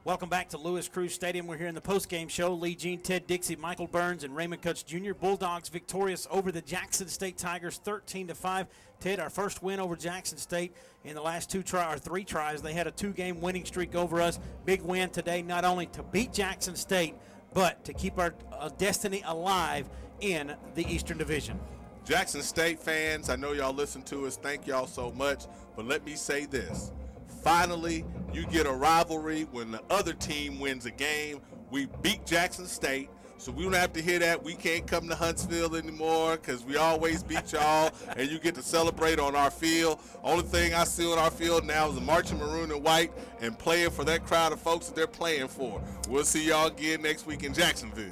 Welcome back to Lewis Cruz Stadium. We're here in the postgame show. Lee Jean, Ted Dixie, Michael Burns, and Raymond Cutts Jr. Bulldogs victorious over the Jackson State Tigers 13-5. Ted, our first win over Jackson State in the last three tries. They had a two-game winning streak over us. Big win today, not only to beat Jackson State, but to keep our destiny alive in the Eastern Division. Jackson State fans, I know y'all listen to us. Thank y'all so much. But let me say this. Finally, you get a rivalry when the other team wins a game. We beat Jackson State, so we don't have to hear that. We can't come to Huntsville anymore because we always beat y'all, and you get to celebrate on our field. Only thing I see on our field now is the marching maroon and white and playing for that crowd of folks that they're playing for. We'll see y'all again next week in Jacksonville.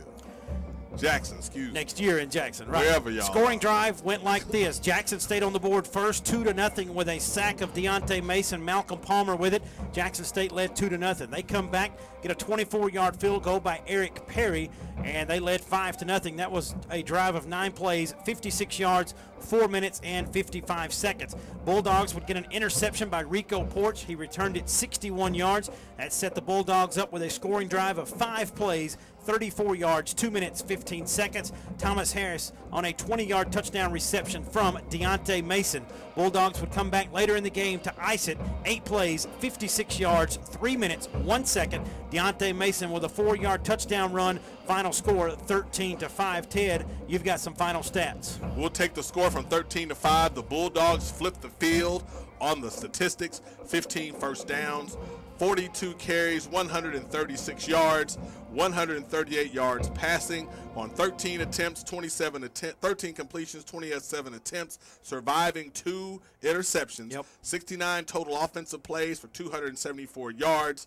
Jackson, excuse me. Next year in Jackson, right. Wherever y'all Scoring drive went like this. Jackson State on the board first, 2-0 with a sack of Deontay Mason. Malcolm Palmer with it. Jackson State led 2-0. They come back, get a 24-yard field goal by Eric Perry, and they led 5-0. That was a drive of 9 plays, 56 yards, 4 minutes, and 55 seconds. Bulldogs would get an interception by Rico Porch. He returned it 61 yards. That set the Bulldogs up with a scoring drive of 5 plays, 34 yards, 2 minutes, 15 seconds. Thomas Harris on a 20-yard touchdown reception from Deontay Mason. Bulldogs would come back later in the game to ice it. 8 plays, 56 yards, 3 minutes, 1 second. Deontay Mason with a 4-yard touchdown run. Final score 13-5. Ted, you've got some final stats. We'll take the score from 13-5. The Bulldogs flipped the field on the statistics. 15 first downs, 42 carries, 136 yards, 138 yards passing on 13 attempts, 13 completions, 27 attempts, surviving 2 interceptions, 69 total offensive plays for 274 yards.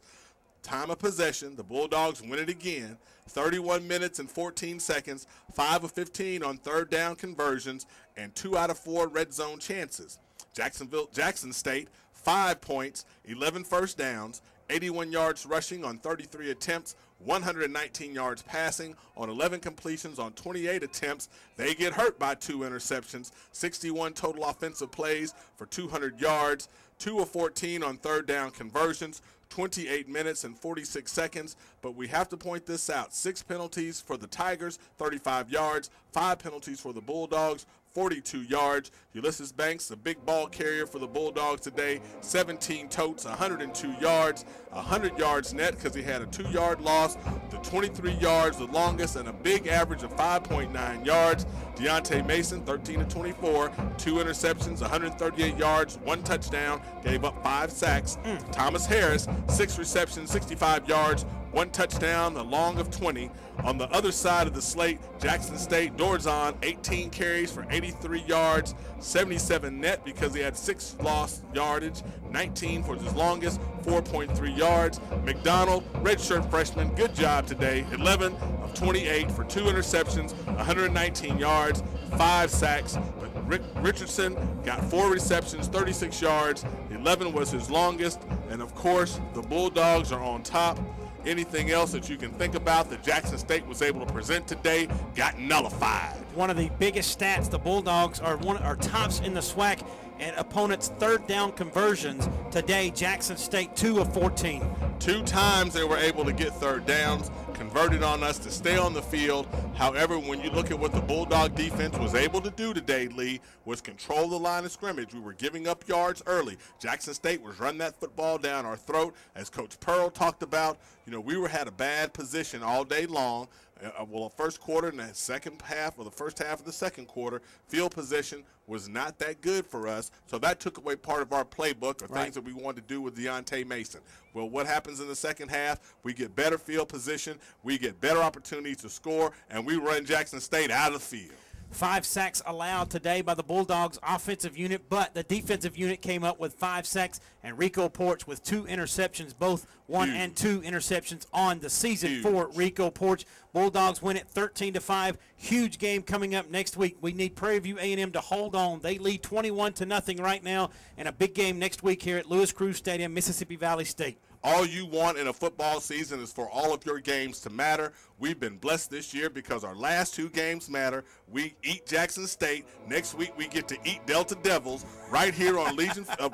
Time of possession, the Bulldogs win it again, 31 minutes and 14 seconds, 5 of 15 on third down conversions, and 2 out of 4 red zone chances. Jackson State, 5 points, 11 first downs, 81 yards rushing on 33 attempts, 119 yards passing on 11 completions on 28 attempts. They get hurt by 2 interceptions, 61 total offensive plays for 200 yards, 2 of 14 on third down conversions, 28 minutes and 46 seconds. But we have to point this out. 6 penalties for the Tigers, 35 yards, 5 penalties for the Bulldogs, 42 yards. Ulysses Banks, the big ball carrier for the Bulldogs today, 17 totes, 102 yards, 100 yards net because he had a 2-yard loss, the 23 yards, the longest, and a big average of 5.9 yards. Deontay Mason, 13-24, 2 interceptions, 138 yards, 1 touchdown, gave up 5 sacks. Thomas Harris, 6 receptions, 65 yards, 1 touchdown, the long of 20. On the other side of the slate, Jackson State, Dorzon, 18 carries for 83 yards, 77 net because he had 6 lost yardage, 19 for his longest, 4.3 yards. McDonald, redshirt freshman, good job today, 11 of 28 for 2 interceptions, 119 yards, 5 sacks. But Richardson got 4 receptions, 36 yards, 11 was his longest, and of course the Bulldogs are on top. Anything else that you can think about that Jackson State was able to present today got nullified. One of the biggest stats, the Bulldogs are tops in the SWAC and opponents' third down conversions. Today, Jackson State 2 of 14. 2 times they were able to get third downs, converted on us to stay on the field. However, when you look at what the Bulldog defense was able to do today, Lee, was control the line of scrimmage. We were giving up yards early. Jackson State was running that football down our throat. As Coach Pearl talked about, we had a bad position all day long. The first quarter and the second half, or the first half of the second quarter, field position was not that good for us. So that took away part of our playbook or things that we wanted to do with Deontay Mason. Well, what happens in the second half? We get better field position, we get better opportunities to score, and we run Jackson State out of the field. 5 sacks allowed today by the Bulldogs offensive unit, but the defensive unit came up with 5 sacks, and Rico Porch with 2 interceptions, both 1 and 2 interceptions on the season for Rico Porch. Bulldogs win it 13-5. Huge game coming up next week. We need Prairie View A&M to hold on. They lead 21-0 right now, and a big game next week here at Lewis Cruz Stadium, Mississippi Valley State. All you want in a football season is for all of your games to matter. We've been blessed this year because our last 2 games matter. We eat Jackson State. Next week we get to eat Delta Devils right here on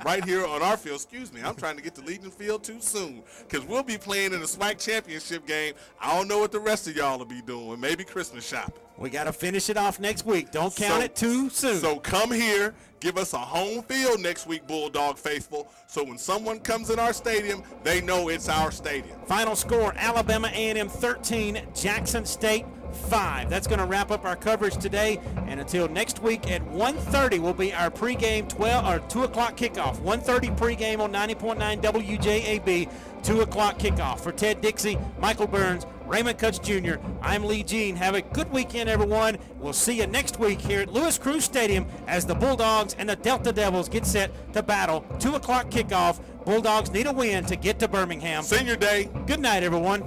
right here on our field. Excuse me, I'm trying to get to Legion Field too soon because we'll be playing in a SWAC championship game. I don't know what the rest of y'all will be doing. Maybe Christmas shopping. We got to finish it off next week. Don't count it too soon. So come here, give us a home field next week, Bulldog faithful, so when someone comes in our stadium, they know it's our stadium. Final score, Alabama A&M 13, Jackson State 5. That's going to wrap up our coverage today, and until next week at 1:30 will be our pregame 2 o'clock kickoff. 1:30 pregame on 90.9 WJAB, 2 o'clock kickoff. For Ted Dixie, Michael Burns, Raymond Cutts Jr., I'm Lee Jean. Have a good weekend, everyone. We'll see you next week here at Lewis Cruz Stadium as the Bulldogs and the Delta Devils get set to battle. 2 o'clock kickoff. Bulldogs need a win to get to Birmingham. Senior Day. Good night, everyone.